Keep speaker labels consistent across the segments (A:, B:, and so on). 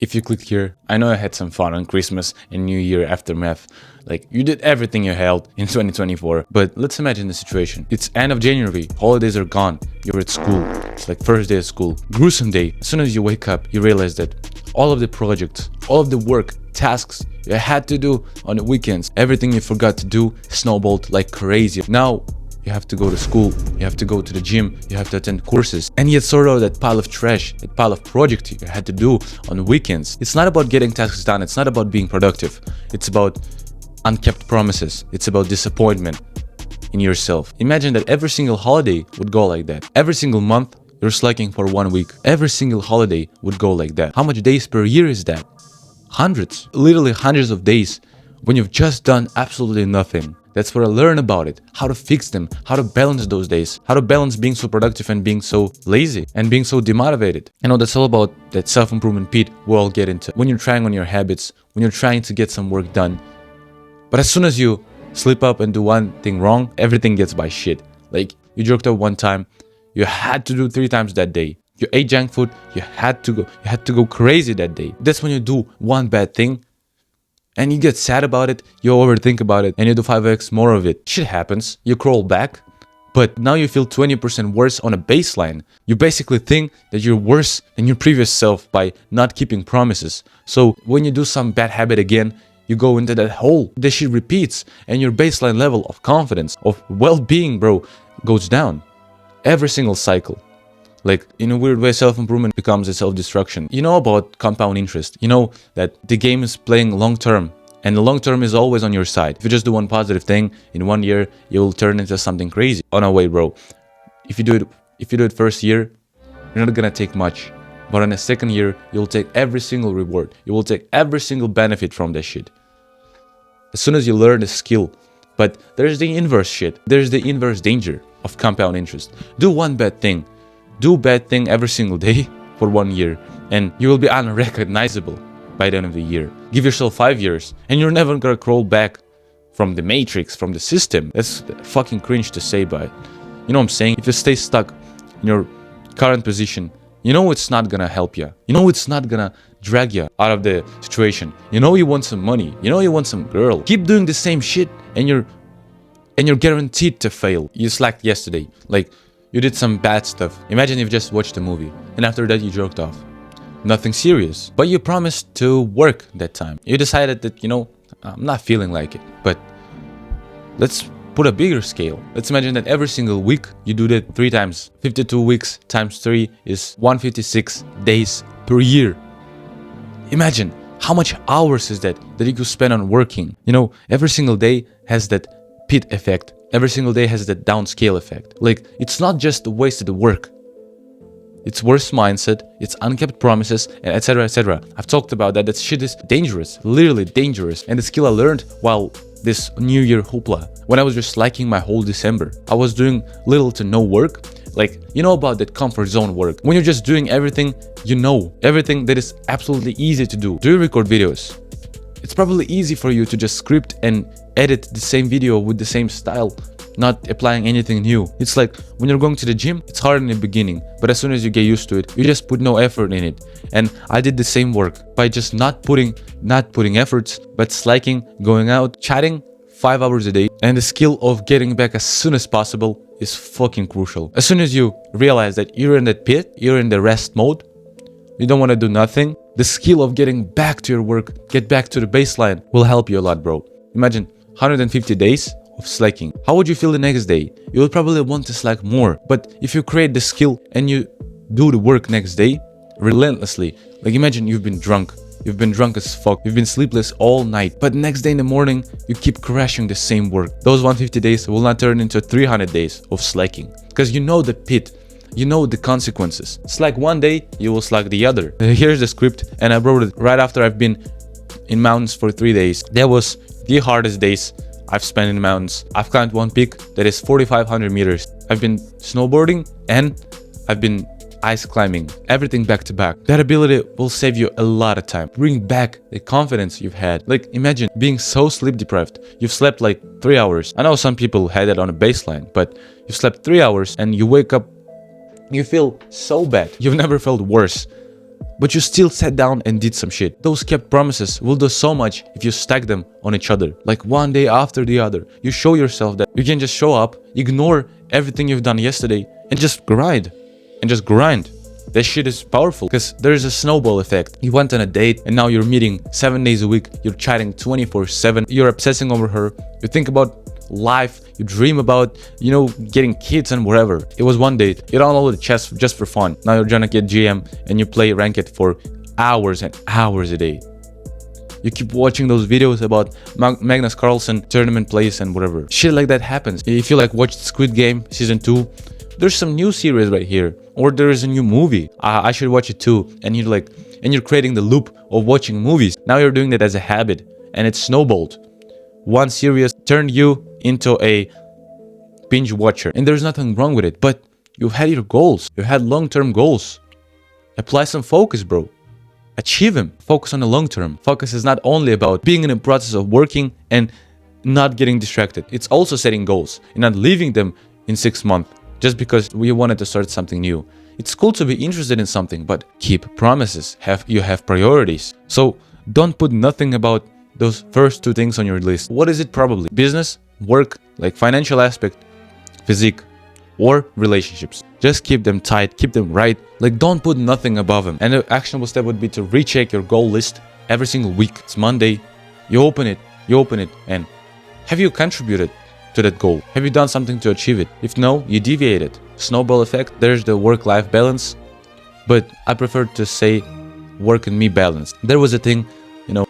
A: If you clicked here, I know I had some fun on Christmas and New Year aftermath. Like, you did everything you held in 2024. But let's imagine the situation. It's end of January, holidays are gone, you're at school. It's like first day of school. Gruesome day. As soon as you wake up, you realize that all of the projects, all of the work, tasks you had to do on the weekends, everything you forgot to do snowballed like crazy. Now, you have to go to school, you have to go to the gym, you have to attend courses, and yet sort of that pile of trash, that pile of project you had to do on the weekends. It's not about getting tasks done, it's not about being productive. It's about unkept promises, it's about disappointment in yourself. Imagine that every single holiday would go like that. Every single month, you're slacking for 1 week. Every single holiday would go like that. How much days per year is that? Hundreds, literally hundreds of days when you've just done absolutely nothing. That's where I learn about it, how to fix them, how to balance those days, how to balance being so productive and being so lazy and being so demotivated. You know, that's all about that self-improvement pit we'll all get into. When you're trying on your habits, when you're trying to get some work done. But as soon as you slip up and do one thing wrong, everything gets by shit. Like, you jerked off one time, you had to do 3 times that day. You ate junk food, you had to go crazy that day. That's when you do one bad thing, and you get sad about it, you overthink about it, and you do 5x more of it. Shit happens, you crawl back, but now you feel 20% worse on a baseline. You basically think that you're worse than your previous self by not keeping promises. So when you do some bad habit again, you go into that hole. The shit repeats, and your baseline level of confidence, of well-being, bro, goes down. Every single cycle. Like, in a weird way, self-improvement becomes a self-destruction. You know about compound interest. You know that the game is playing long-term, and the long-term is always on your side. If you just do one positive thing, in 1 year, you will turn into something crazy. Oh no, wait, bro. If you do it first year, you're not gonna take much. But in the second year, you'll take every single reward. You will take every single benefit from that shit. As soon as you learn the skill. But there's the inverse shit. There's the inverse danger of compound interest. Do one bad thing. Do bad thing every single day for 1 year, and you will be unrecognizable by the end of the year. Give yourself 5 years, and you're never gonna crawl back from the matrix, from the system. That's fucking cringe to say, but you know what I'm saying? If you stay stuck in your current position, you know it's not gonna help you. You know it's not gonna drag you out of the situation. You know you want some money. You know you want some girl. Keep doing the same shit, and you're guaranteed to fail. You slacked yesterday. Like, you did some bad stuff. Imagine if you just watched a movie, and after that you jerked off. Nothing serious. But you promised to work that time. You decided that, you know, I'm not feeling like it. But let's put a bigger scale. Let's imagine that every single week you do that 3 times. 52 weeks times 3 is 156 days per year. Imagine how much hours is that you could spend on working. You know, every single day has that pit effect. Every single day has that downscale effect. Like, it's not just wasted work. It's worse mindset, it's unkept promises, and etc, etc. I've talked about that. That shit is dangerous, literally dangerous. And the skill I learned while this New Year hoopla, when I was just slacking my whole December. I was doing little to no work. Like, you know about that comfort zone work. When you're just doing everything you know, everything that is absolutely easy to do. Do you record videos? It's probably easy for you to just script and edit the same video with the same style, not applying anything new. It's like when you're going to the gym, it's hard in the beginning, but as soon as you get used to it, you just put no effort in it. And I did the same work by just not putting efforts, but slacking, going out, chatting 5 hours a day. And the skill of getting back as soon as possible is fucking crucial. As soon as you realize that you're in that pit, you're in the rest mode, you don't want to do nothing, the skill of getting back to your work, get back to the baseline will help you a lot, bro. Imagine 150 days of slacking. How would you feel the next day? You will probably want to slack more. But if you create the skill and you do the work next day relentlessly, like imagine you've been drunk as fuck, you've been sleepless all night, but next day in the morning you keep crashing the same work. Those 150 days will not turn into 300 days of slacking, because you know the pit. You know the consequences. Slack one day, you will slack the other. Here's the script, and I wrote it right after I've been in mountains for 3 days. That was the hardest days I've spent in the mountains. I've climbed one peak that is 4,500 meters. I've been snowboarding and I've been ice climbing. Everything back to back. That ability will save you a lot of time. Bring back the confidence you've had. Like, imagine being so sleep deprived. You've slept like 3 hours. I know some people had it on a baseline, but you slept 3 hours and you wake up, you feel so bad. You've never felt worse but you still sat down and did some shit. Those kept promises will do so much if you stack them on each other, like one day after the other. You show yourself that you can just show up, ignore everything you've done yesterday, and just grind. That shit is powerful because there is a snowball effect. You went on a date and now you're meeting 7 days a week, you're chatting 24/7, you're obsessing over her, you think about life, you dream about, getting kids and whatever. It was one date, you downloaded chess just for fun. Now you're trying to get GM and you play ranked for hours and hours a day. You keep watching those videos about Magnus Carlsen tournament plays and whatever. Shit like that happens. If you watched Squid Game season 2, there's some new series right here, or there is a new movie. I should watch it too. And you're creating the loop of watching movies. Now you're doing that as a habit, and it's snowballed. One series turned you into a binge watcher, and there's nothing wrong with it. But you had your goals. You had long-term goals. Apply some focus, bro. Achieve them. Focus on the long term. Focus is not only about being in the process of working and not getting distracted. It's also setting goals and not leaving them in 6 months. Just because we wanted to start something new. It's cool to be interested in something, but keep promises. You have priorities. So don't put nothing about those first 2 things on your list. What is it probably? Business, work, financial aspect, physique, or relationships. Just keep them tight, keep them right. Don't put nothing above them. And the actionable step would be to recheck your goal list every single week. It's Monday. You open it, and have you contributed to that goal? Have you done something to achieve it? If no, you deviate it. Snowball effect, there's the work-life balance, but I prefer to say work and me balance. There was a thing,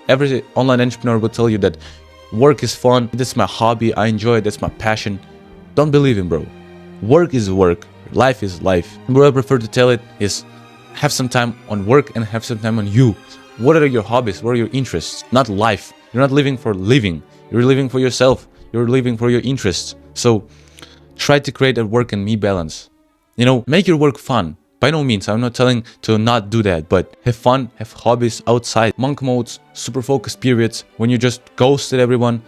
A: every online entrepreneur will tell you that work is fun, that's my hobby, I enjoy it, that's my passion. Don't believe him, bro. Work is work, life is life. What I prefer to tell it is have some time on work and have some time on you. What are your hobbies? What are your interests? Not life. You're not living for living. You're living for yourself. You're living for your interests. So try to create a work and me balance. Make your work fun. By no means, I'm not telling to not do that, but have fun, have hobbies outside. Monk modes, super focused periods, when you just ghosted everyone,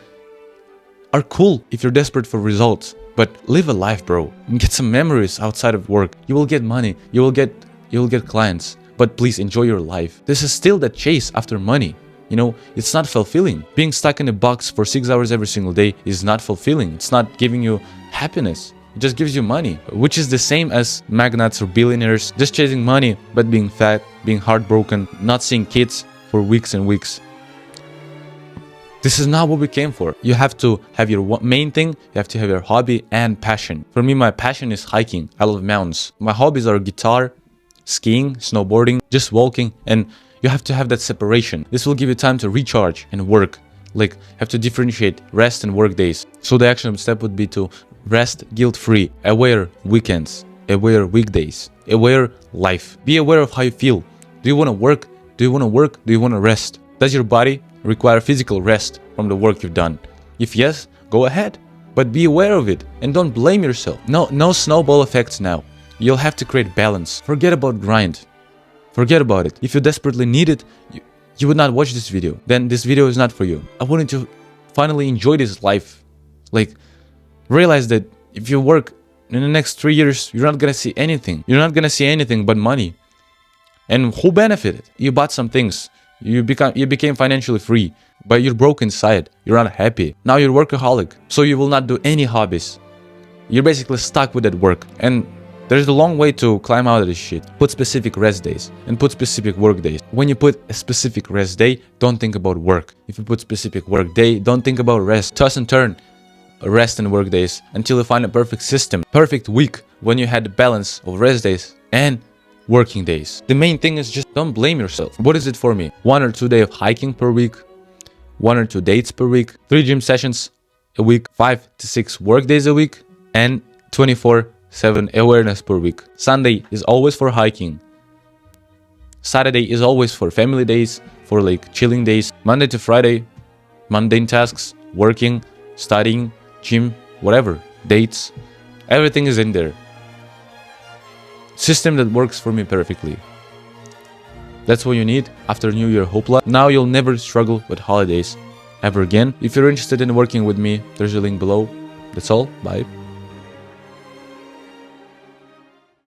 A: are cool if you're desperate for results. But live a life, bro. And get some memories outside of work. You will get money. You will get clients. But please enjoy your life. This is still the chase after money. It's not fulfilling. Being stuck in a box for 6 hours every single day is not fulfilling. It's not giving you happiness. It just gives you money, which is the same as magnates or billionaires, just chasing money, but being fat, being heartbroken, not seeing kids for weeks and weeks. This is not what we came for. You have to have your main thing, you have to have your hobby and passion. For me, my passion is hiking. I love mountains. My hobbies are guitar, skiing, snowboarding, just walking, and you have to have that separation. This will give you time to recharge and work. Have to differentiate rest and work days. So the action step would be to rest guilt-free, aware weekends, aware weekdays, aware life. Be aware of how you feel. Do you want to work? Do you want to work? Do you want to rest? Does your body require physical rest from the work you've done? If yes, go ahead. But be aware of it and don't blame yourself. No snowball effects now. You'll have to create balance. Forget about grind. Forget about it. If you desperately need it, you would not watch this video. Then this video is not for you. I want you to finally enjoy this life. Realize that if you work in the next 3 years, you're not gonna see anything. You're not gonna see anything but money. And who benefited? You bought some things. You became financially free, but you're broke inside. You're not happy. Now you're workaholic, so you will not do any hobbies. You're basically stuck with that work. And there's a long way to climb out of this shit. Put specific rest days and put specific work days. When you put a specific rest day, don't think about work. If you put specific work day, don't think about rest. Toss and turn rest and work days until you find a perfect system, perfect week when you had the balance of rest days and working days. The main thing is just don't blame yourself. What is it for me? 1 or 2 days of hiking per week, 1 or 2 dates per week, 3 gym sessions a week, 5 to 6 work days a week, and 24/7 awareness per week. Sunday is always for hiking. Saturday is always for family days, for chilling days. Monday to Friday, mundane tasks, working, studying, gym, whatever, dates, everything is in there. System that works for me perfectly. That's what you need after New Year hoopla. Now you'll never struggle with holidays ever again. If you're interested in working with me, there's a link below. That's all. Bye.